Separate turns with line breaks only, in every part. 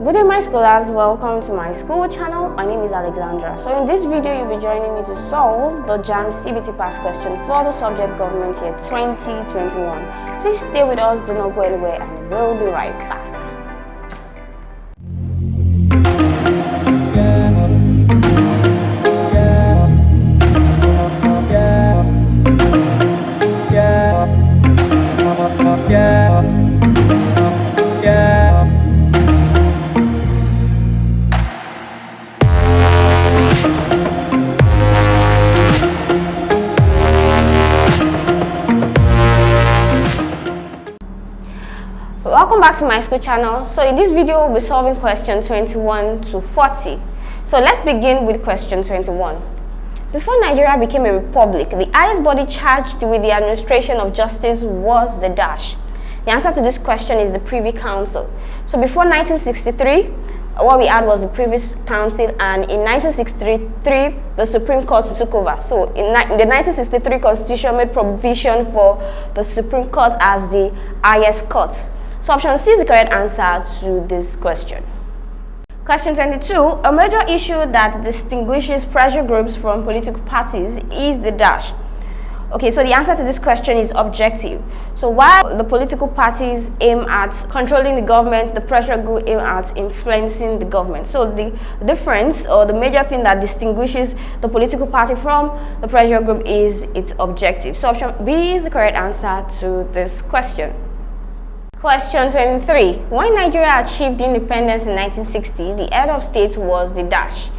Good day, my scholars. Welcome to my school channel. My name is Alexandra. So in this video, you'll be joining me to solve the JAMB CBT past question for the subject government year 2021. Please stay with us, do not go anywhere, and we'll be right back. Welcome back to my school channel. So in this video, we'll be solving question 21 to 40. So let's begin with question 21. Before Nigeria became a republic, the highest body charged with the administration of justice was the dash. The answer to this question is the Privy Council. So before 1963, what we had was the Privy Council, and in 1963, the Supreme Court took over. So in the 1963 Constitution made provision for the Supreme Court as the highest court. So option C is the correct answer to this question. Question 22. A major issue that distinguishes pressure groups from political parties is the dash. Okay, so the answer to this question is objective. So while the political parties aim at controlling the government, the pressure group aim at influencing the government. So the difference, or the major thing that distinguishes the political party from the pressure group, is its objective. So option B is the correct answer to this question. Question 23. When Nigeria achieved independence in 1960, the head of state was the dash.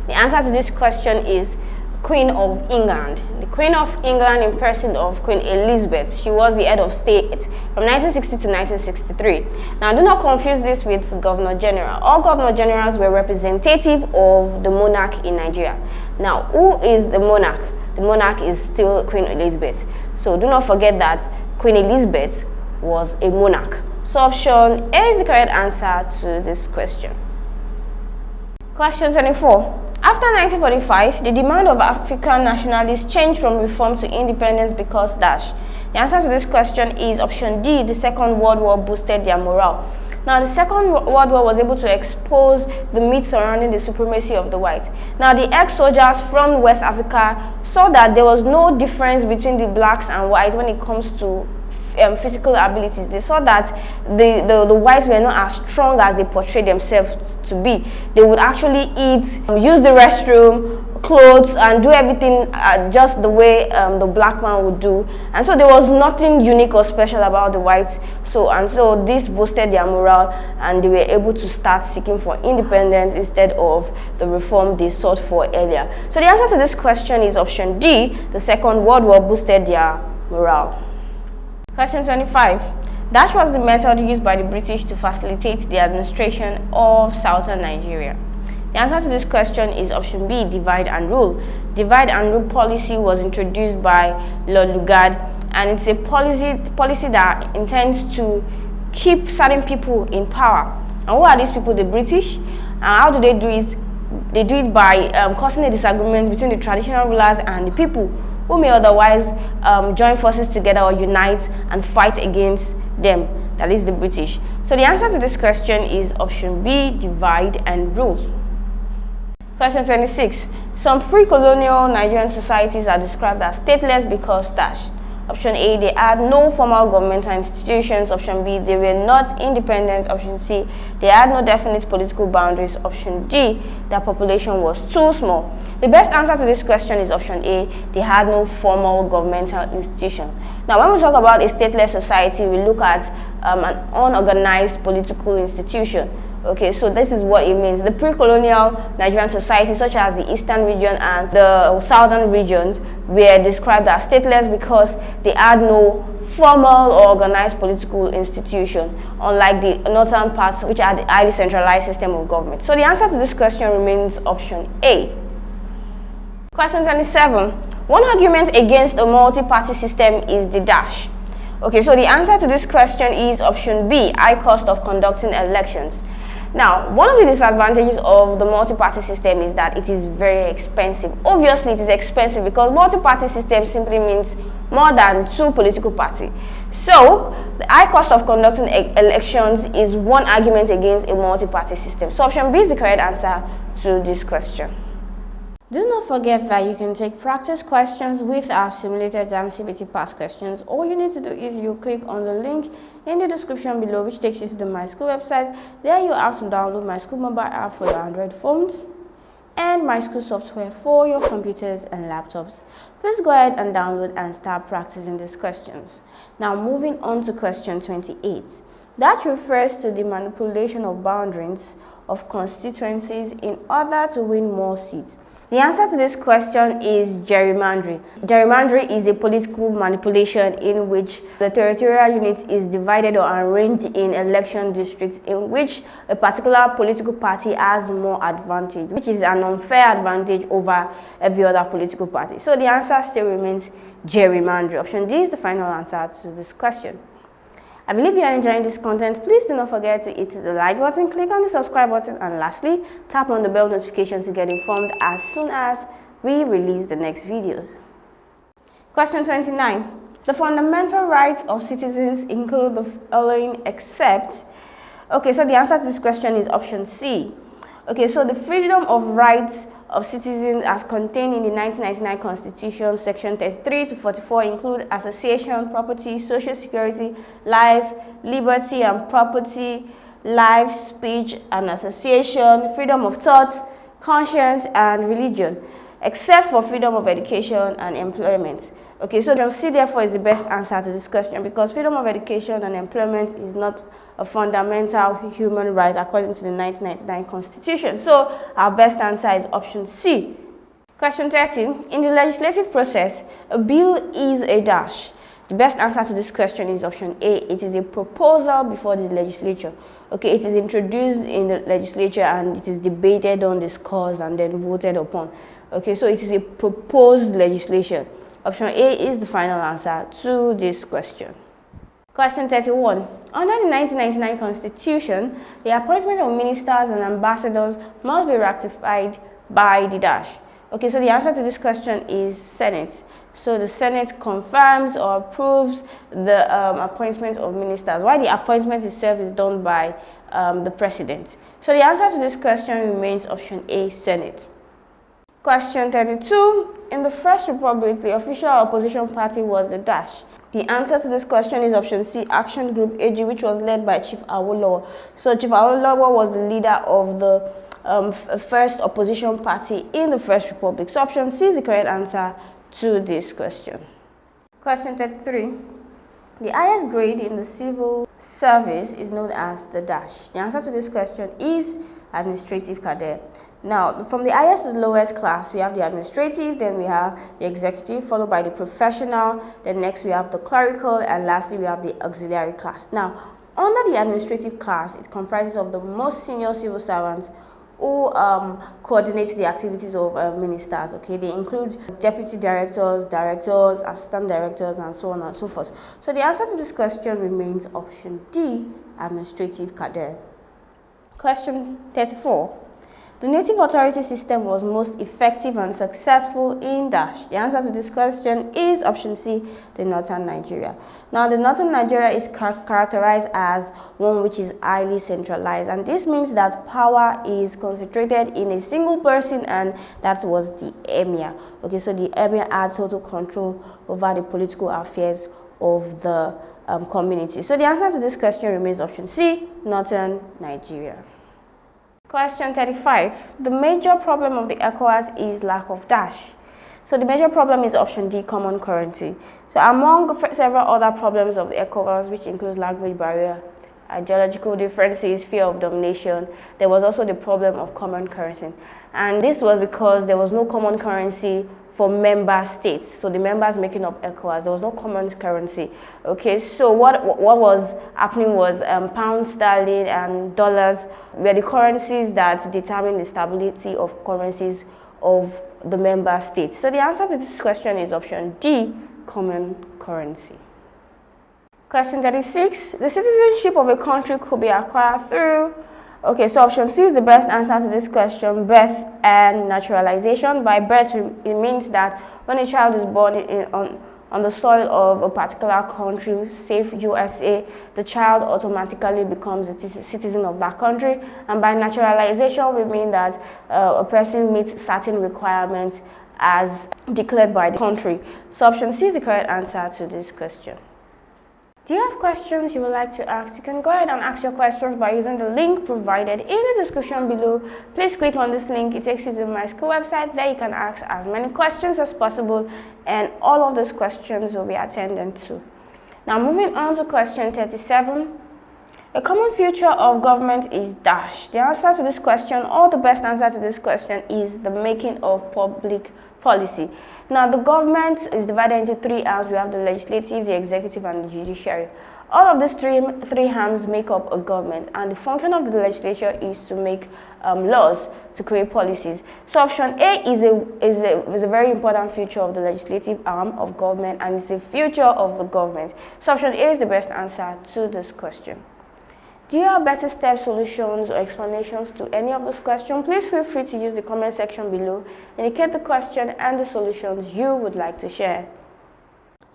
The answer to this question is Queen of England. The Queen of England in person of Queen Elizabeth. She was the head of state from 1960 to 1963. Now, do not confuse this with Governor General. All Governor Generals were representative of the monarch in Nigeria. Now, who is the monarch? The monarch is still Queen Elizabeth. So do not forget that Queen Elizabeth was a monarch. So option A is the correct answer to this question. Question 24. After 1945, the demand of African nationalists changed from reform to independence because dash. The answer to this question is option D. The Second World War boosted their morale. Now, the Second World War was able to expose the myths surrounding the supremacy of the whites. Now, the ex-soldiers from West Africa saw that there was no difference between the blacks and whites when it comes to physical abilities. They saw that the whites were not as strong as they portrayed themselves to be. They would actually eat, use the restroom, clothes, and do everything just the way the black man would do. And so there was nothing unique or special about the whites. So this boosted their morale, and they were able to start seeking for independence instead of the reform they sought for earlier. So the answer to this question is option D. The Second World War boosted their morale. Question 25. Dash was the method used by the British to facilitate the administration of southern Nigeria. The answer to this question is option B. Divide and rule. Divide and rule policy was introduced by Lord Lugard, and it's a policy that intends to keep certain people in power. And who are these people? The British. And how do they do it? They do it by causing a disagreement between the traditional rulers and the people, who may otherwise join forces together or unite and fight against them, that is the British. So the answer to this question is option B. Divide and rule. Question 26. Some pre-colonial Nigerian societies are described as stateless because dash. Option A, they had no formal governmental institutions. Option B, they were not independent. Option C, they had no definite political boundaries. Option D, their population was too small. The best answer to this question is option A, they had no formal governmental institution. Now, when we talk about a stateless society, we look at an unorganized political institution. Okay, so this is what it means. The pre-colonial Nigerian societies, such as the eastern region and the southern regions, were described as stateless because they had no formal or organized political institution, unlike the northern parts, which had a highly centralized system of government. So the answer to this question remains option A. Question 27. One argument against a multi-party system is the dash. Okay, so the answer to this question is option B. High cost of conducting elections. Now, one of the disadvantages of the multi-party system is that it is very expensive. Obviously, it is expensive because multi-party system simply means more than 2 political parties. So, the high cost of conducting elections is one argument against a multi-party system. So, option B is the correct answer to this question. Do not forget that you can take practice questions with our simulated JAMB CBT past questions. All you need to do is you click on the link in the description below, which takes you to the Myschool website. There you have to download Myschool mobile app for your Android phones and Myschool software for your computers and laptops. Please go ahead and download and start practicing these questions. Now moving on to question 28. That refers to the manipulation of boundaries of constituencies in order to win more seats. The answer to this question is gerrymandering. Gerrymandering is a political manipulation in which the territorial unit is divided or arranged in election districts in which a particular political party has more advantage, which is an unfair advantage over every other political party. So the answer still remains gerrymandering. Option D is the final answer to this question. I believe you are enjoying this content. Please do not forget to hit the like button, click on the subscribe button, and lastly, tap on the bell notification to get informed as soon as we release the next videos. Question 29. The fundamental rights of citizens include the following except... Okay, so the answer to this question is option C. Okay, so the freedom of rights of citizens as contained in the 1999 Constitution, section 33 to 44 include association, property, social security, life, liberty and property, life, speech and association, freedom of thought, conscience and religion, except for freedom of education and employment. Okay, so option C therefore is the best answer to this question because freedom of education and employment is not a fundamental human right according to the 1999 Constitution. So our best answer is option C. Question 30. In the legislative process, a bill is a dash. The best answer to this question is option A. It is a proposal before the legislature. Okay, it is introduced in the legislature and it is debated on, discussed and then voted upon. Okay, so it is a proposed legislation. Option A is the final answer to this question. Question 31. Under the 1999 Constitution, the appointment of ministers and ambassadors must be ratified by the dash. Okay, so the answer to this question is Senate. So the Senate confirms or approves the appointment of ministers, while the appointment itself is done by the president. So the answer to this question remains option A, Senate. Question 32. In the First Republic, the official opposition party was the dash. The answer to this question is option C, Action Group AG, which was led by Chief Awolowo. So Chief Awolowo was the leader of the first opposition party in the First Republic. So option C is the correct answer to this question. Question 33. The highest grade in the civil service is known as the dash. The answer to this question is administrative cadet. Now, from the highest to the lowest class, we have the administrative, then we have the executive, followed by the professional, then next we have the clerical, and lastly we have the auxiliary class. Now, under the administrative class, it comprises of the most senior civil servants who coordinate the activities of ministers. Okay, they include deputy directors, directors, assistant directors, and so on and so forth. So the answer to this question remains option D, administrative cadet. Question 34. The native authority system was most effective and successful in dash. The answer to this question is option C, the northern Nigeria. Now, the northern Nigeria is characterized as one which is highly centralized, and this means that power is concentrated in a single person, and that was the emir. Okay, so the emir had total control over the political affairs of the community. So the answer to this question remains option C, northern Nigeria. Question 35. The major problem of the ECOWAS is lack of dash. So the major problem is option D, common currency. So among several other problems of the ECOWAS, which includes language barrier, ideological differences, fear of domination, there was also the problem of common currency. And this was because there was no common currency for member states. So the members making up ECOWAS, there was no common currency. Okay, so what was happening was pound sterling and dollars were the currencies that determine the stability of currencies of the member states. So the answer to this question is option D, common currency. Question 36. The citizenship of a country could be acquired through Okay, so option C is the best answer to this question, birth and naturalization. By birth, it means that when a child is born on the soil of a particular country, say USA, the child automatically becomes a citizen of that country. And by naturalization, we mean that a person meets certain requirements as declared by the country. So option C is the correct answer to this question. Do you have questions you would like to ask? You can go ahead and ask your questions by using the link provided in the description below. Please click on this link. It takes you to my school website. There you can ask as many questions as possible, and all of those questions will be attended to. Now moving on to question 37. A common feature of government is dash. The answer to this question, or the best answer to this question, is the making of public policy. Now, the government is divided into three arms. We have the legislative, the executive, and the judiciary. All of these three arms make up a government, and the function of the legislature is to make laws, to create policies. So option A is a very important feature of the legislative arm of government, and it's a feature of the government. So option A is the best answer to this question. Do you have better step solutions or explanations to any of those questions? Please feel free to use the comment section below. Indicate the question and the solutions you would like to share.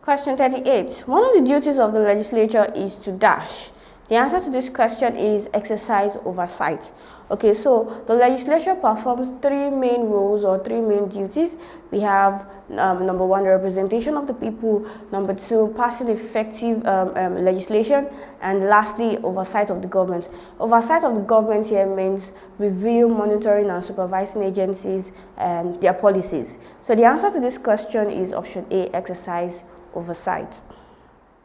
Question 38. One of the duties of the legislature is to dash. The answer to this question is exercise oversight. Okay, so the legislature performs three main roles or three main duties. We have number one, the representation of the people; number two, passing effective legislation; and lastly, oversight of the government. Oversight of the government here means review, monitoring, and supervising agencies and their policies. So the answer to this question is option A, exercise oversight.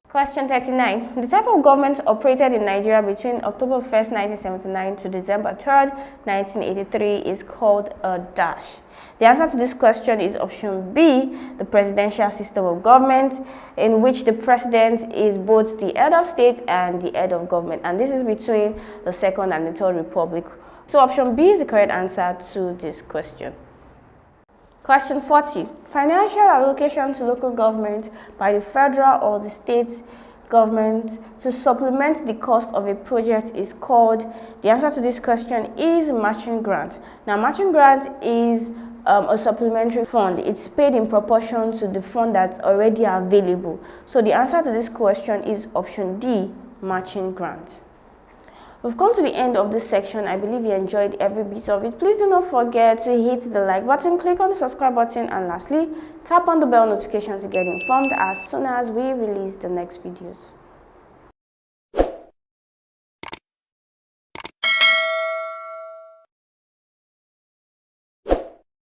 Question 39. The type of government operated in Nigeria between October 1st, 1979 to December 3rd, 1983 is called a dash. The answer to this question is option B, the presidential system of government, in which the president is both the head of state and the head of government. And this is between the Second and the Third Republic. So option B is the correct answer to this question. Question 40. Financial allocation to local government by the federal or the state government to supplement the cost of a project is called. The answer to this question is matching grant. Now, matching grant is a supplementary fund. It's paid in proportion to the fund that's already available. So the answer to this question is option D, matching grant. We've come to the end of this section. I believe you enjoyed every bit of it. Please do not forget to hit the like button, click on the subscribe button, and lastly, tap on the bell notification to get informed as soon as we release the next videos.